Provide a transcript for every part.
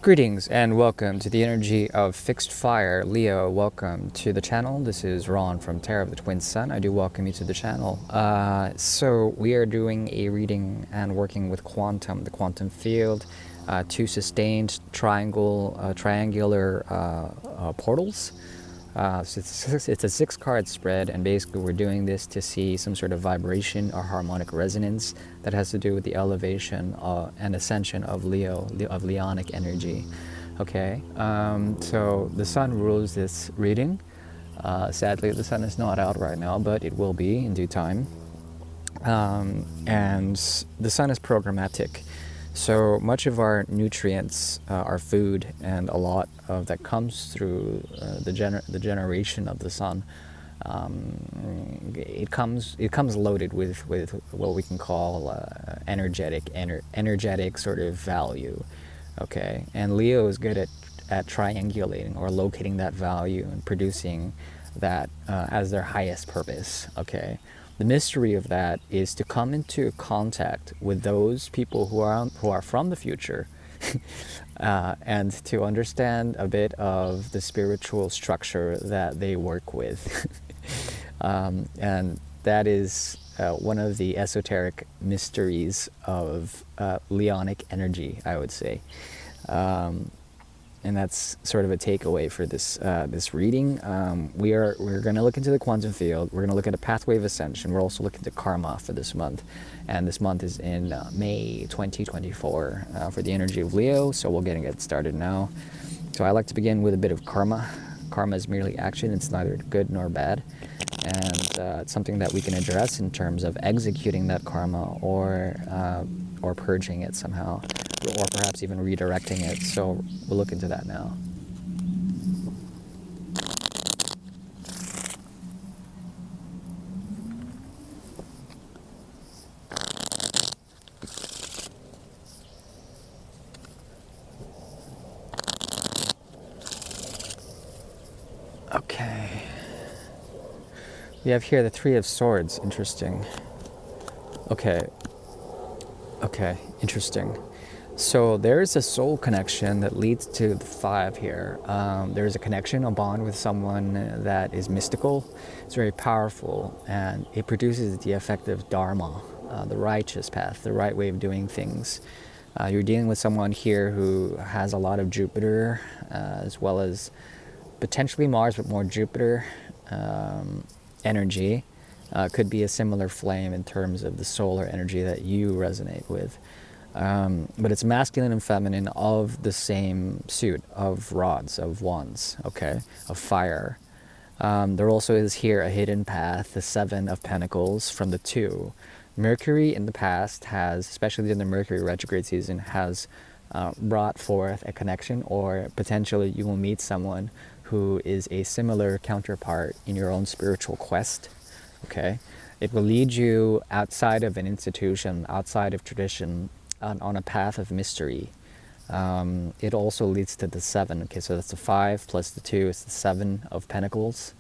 Greetings and welcome to the energy of fixed fire. Leo, welcome to the channel. This is Ron from Tarot of the Twin Sun. I do welcome you to the channel. So we are doing a reading and working with quantum, the quantum field, two sustained triangular portals. So it's a 6-card spread, and basically we're doing this to see some sort of vibration or harmonic resonance that has to do with the elevation and ascension of Leo, of Leonic energy. Okay, so the sun rules this reading. Sadly, the sun is not out right now, but it will be in due time. And the sun is programmatic. So much of our nutrients, our food, and a lot of that comes through the generation of the sun. It comes loaded with what we can call energetic sort of value. Okay, and Leo is good at triangulating or locating that value and producing that as their highest purpose. Okay. The mystery of that is to come into contact with those people who are from the future and to understand a bit of the spiritual structure that they work with. And that is one of the esoteric mysteries of Leonic energy, I would say. And that's sort of a takeaway for this this reading. We're going to look into the quantum field. We're going to look at a pathway of ascension. We're also looking at karma for this month, and this month is in May 2024 for the energy of Leo. So we're going to get started now. So I like to begin with a bit of karma. Karma is merely action. It's neither good nor bad, and it's something that we can address in terms of executing that karma or purging it somehow, or perhaps even redirecting it. So we'll look into that now. Okay. We have here the Three of Swords. Interesting. Okay, interesting. So there's a soul connection that leads to the 5 here. There's a connection, a bond with someone that is mystical. It's very powerful, and it produces the effect of dharma, the righteous path, the right way of doing things. You're dealing with someone here who has a lot of Jupiter, as well as potentially Mars, but more Jupiter energy. Could be a similar flame in terms of the solar energy that you resonate with. But it's masculine and feminine of the same suit, of rods, of wands, okay, of fire. There also is here a hidden path, the 7 of Pentacles from the 2. Mercury in the past has, especially in the Mercury retrograde season, has brought forth a connection, or potentially you will meet someone who is a similar counterpart in your own spiritual quest. Okay, it will lead you outside of an institution, outside of tradition, on a path of mystery. It also leads to the 7. Okay, so that's the 5 plus the 2 is the 7 of Pentacles.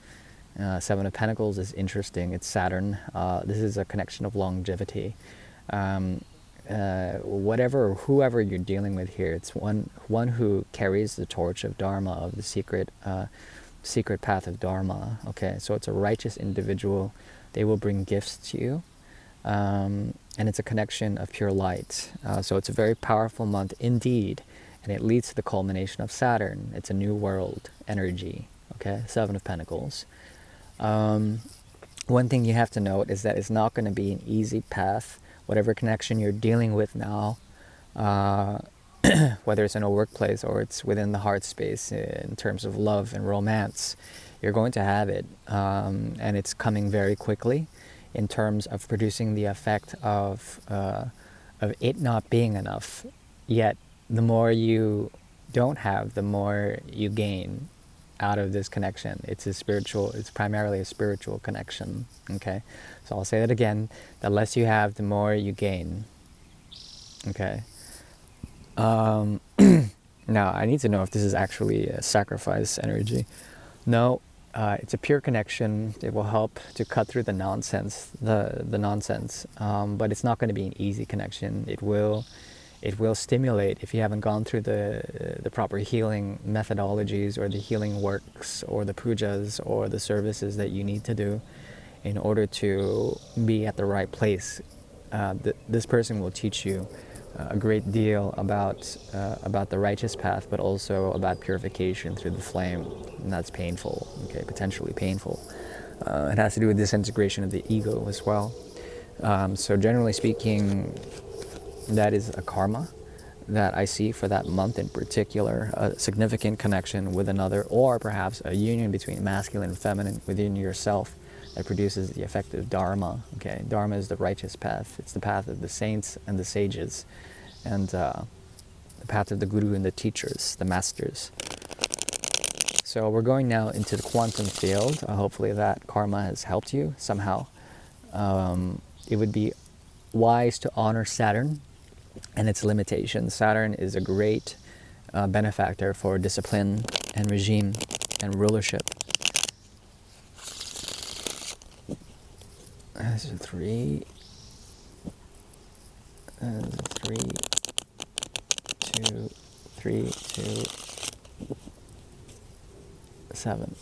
7 of Pentacles is interesting. It's Saturn. This is a connection of longevity. Whatever or whoever you're dealing with here, it's one who carries the torch of Dharma, of the secret path of Dharma. Okay, so it's a righteous individual. They will bring gifts to you, and it's a connection of pure light. So it's a very powerful month indeed, and it leads to the culmination of Saturn. It's a new world energy. Okay, 7 of Pentacles. One thing you have to note is that it's not going to be an easy path. Whatever connection you're dealing with now, whether it's in a workplace or it's within the heart space in terms of love and romance, you're going to have it, and it's coming very quickly in terms of producing the effect of it not being enough. Yet the more you don't have, the more you gain out of this connection. It's primarily a spiritual connection. Okay, so I'll say that again: the less you have, the more you gain. Okay. Now I need to know if this is actually a sacrifice energy. No, it's a pure connection. It will help to cut through the nonsense, the nonsense. But it's not going to be an easy connection. it will stimulate, if you haven't gone through the proper healing methodologies or the healing works or the pujas or the services that you need to do in order to be at the right place. This person will teach you a great deal about the righteous path, but also about purification through the flame, and that's painful, okay, potentially painful. It has to do with disintegration of the ego as well. So generally speaking, that is a karma that I see for that month in particular, a significant connection with another, or perhaps a union between masculine and feminine within yourself that produces the effective dharma. Okay, dharma is the righteous path. It's the path of the saints and the sages, and the path of the guru and the teachers, the masters. So we're going now into the quantum field. Hopefully that karma has helped you somehow. It would be wise to honor Saturn and its limitations. Saturn is a great benefactor for discipline and regime and rulership. This is 3, 3, 2, 3, 2, 7,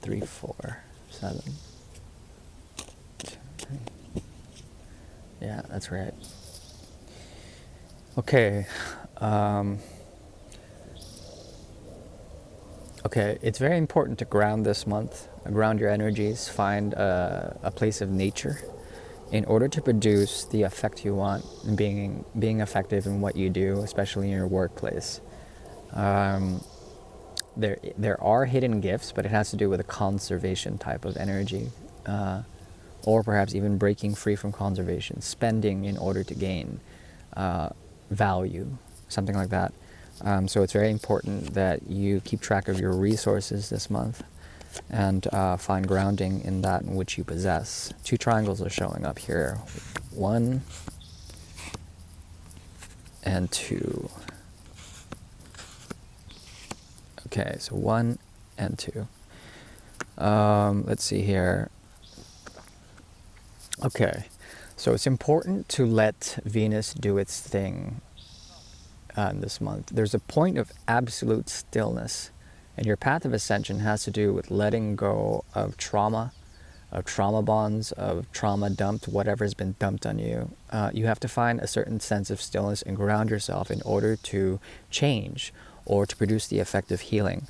3, 4, 7. 2, 3. Yeah, that's right. Okay. Okay, it's very important to ground this month, ground your energies, find a place of nature in order to produce the effect you want, being effective in what you do, especially in your workplace. There are hidden gifts, but it has to do with a conservation type of energy, or perhaps even breaking free from conservation, spending in order to gain value, something like that. So it's very important that you keep track of your resources this month and find grounding in that in which you possess. 2 triangles are showing up here. 1 and 2. Okay, so 1 and 2. Let's see here. Okay, so it's important to let Venus do its thing this month. There's a point of absolute stillness, and your path of ascension has to do with letting go of trauma bonds, of trauma dumped, whatever has been dumped on you. You have to find a certain sense of stillness and ground yourself in order to change or to produce the effect of healing.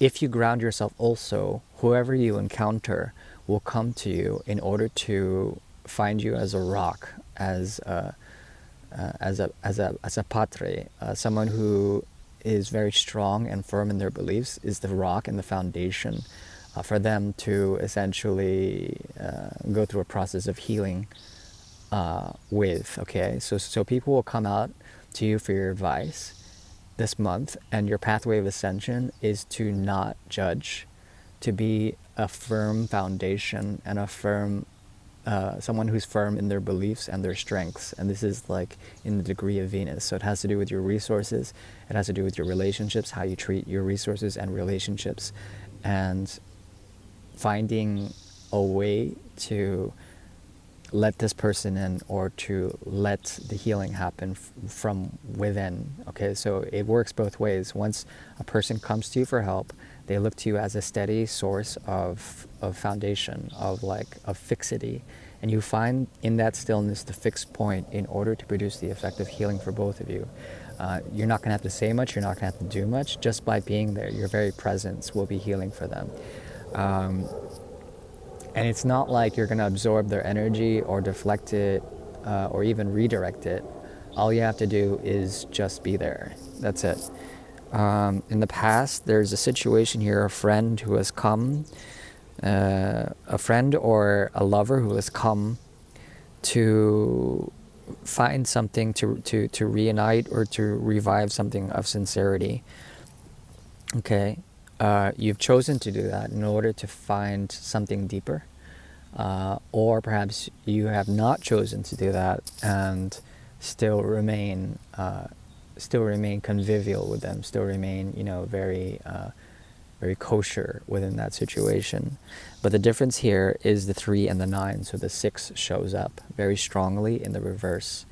If you ground yourself also, whoever you encounter will come to you in order to find you as a rock, as a patre, someone who is very strong and firm in their beliefs, is the rock and the foundation for them to essentially go through a process of healing with. Okay, so people will come out to you for your advice this month, and your pathway of ascension is to not judge, to be a firm foundation and a firm someone who's firm in their beliefs and their strengths. And this is like in the degree of Venus. So it has to do with your resources. It has to do with your relationships, how you treat your resources and relationships, and finding a way to let this person in or to let the healing happen from within. Okay, so it works both ways. Once a person comes to you for help, they look to you as a steady source of foundation, of fixity. And you find in that stillness the fixed point in order to produce the effect of healing for both of you. You're not going to have to say much, you're not going to have to do much. Just by being there, your very presence will be healing for them. And it's not like you're going to absorb their energy or deflect it or even redirect it. All you have to do is just be there. That's it. In the past, there's a situation here, a friend who has come, a friend or a lover who has come to find something to reunite or to revive something of sincerity. Okay, you've chosen to do that in order to find something deeper, or perhaps you have not chosen to do that and still remain convivial with them, still remain, very very kosher within that situation. But the difference here is the 3 and the 9. So the 6 shows up very strongly in the reverse.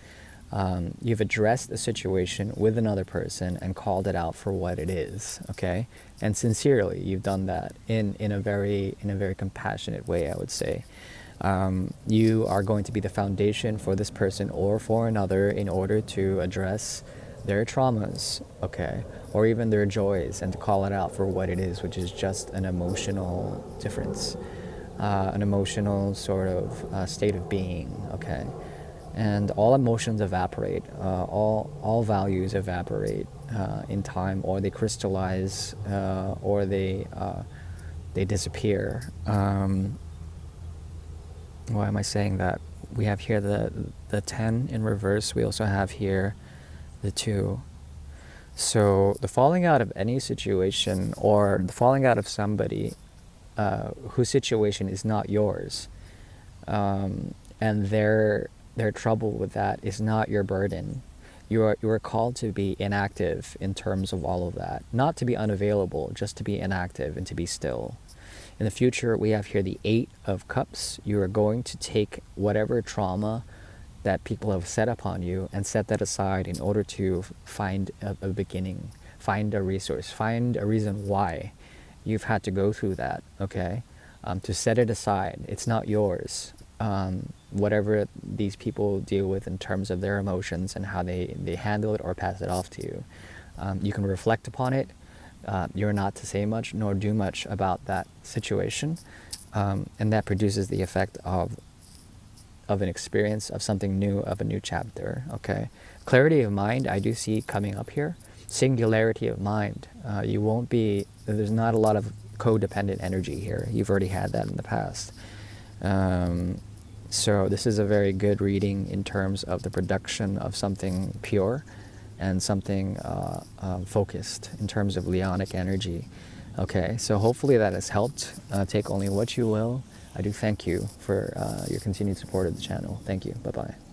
You've addressed the situation with another person and called it out for what it is, okay? And sincerely, you've done that in a very compassionate way, I would say. You are going to be the foundation for this person or for another in order to address their traumas, okay, or even their joys, and to call it out for what it is, which is just an emotional difference, an emotional sort of state of being, okay? And all emotions evaporate, all values evaporate in time, or they crystallize, or they disappear. Why am I saying that? We have here the 10 in reverse. We also have here the 2. So the falling out of any situation, or the falling out of somebody whose situation is not yours, and their trouble with that is not your burden. You are called to be inactive in terms of all of that. Not to be unavailable, just to be inactive and to be still. In the future, we have here the 8 of Cups. You are going to take whatever trauma that people have set upon you and set that aside in order to find a beginning, find a resource, find a reason why you've had to go through that, okay? To set it aside. It's not yours. Whatever these people deal with in terms of their emotions and how they handle it or pass it off to you. You can reflect upon it. You're not to say much nor do much about that situation. And that produces the effect of an experience, of something new, of a new chapter, okay? Clarity of mind, I do see coming up here. Singularity of mind. You won't be, there's not a lot of codependent energy here. You've already had that in the past. So this is a very good reading in terms of the production of something pure and something focused in terms of Leonic energy. Okay, so hopefully that has helped. Take only what you will. I do thank you for your continued support of the channel. Thank you. Bye-bye.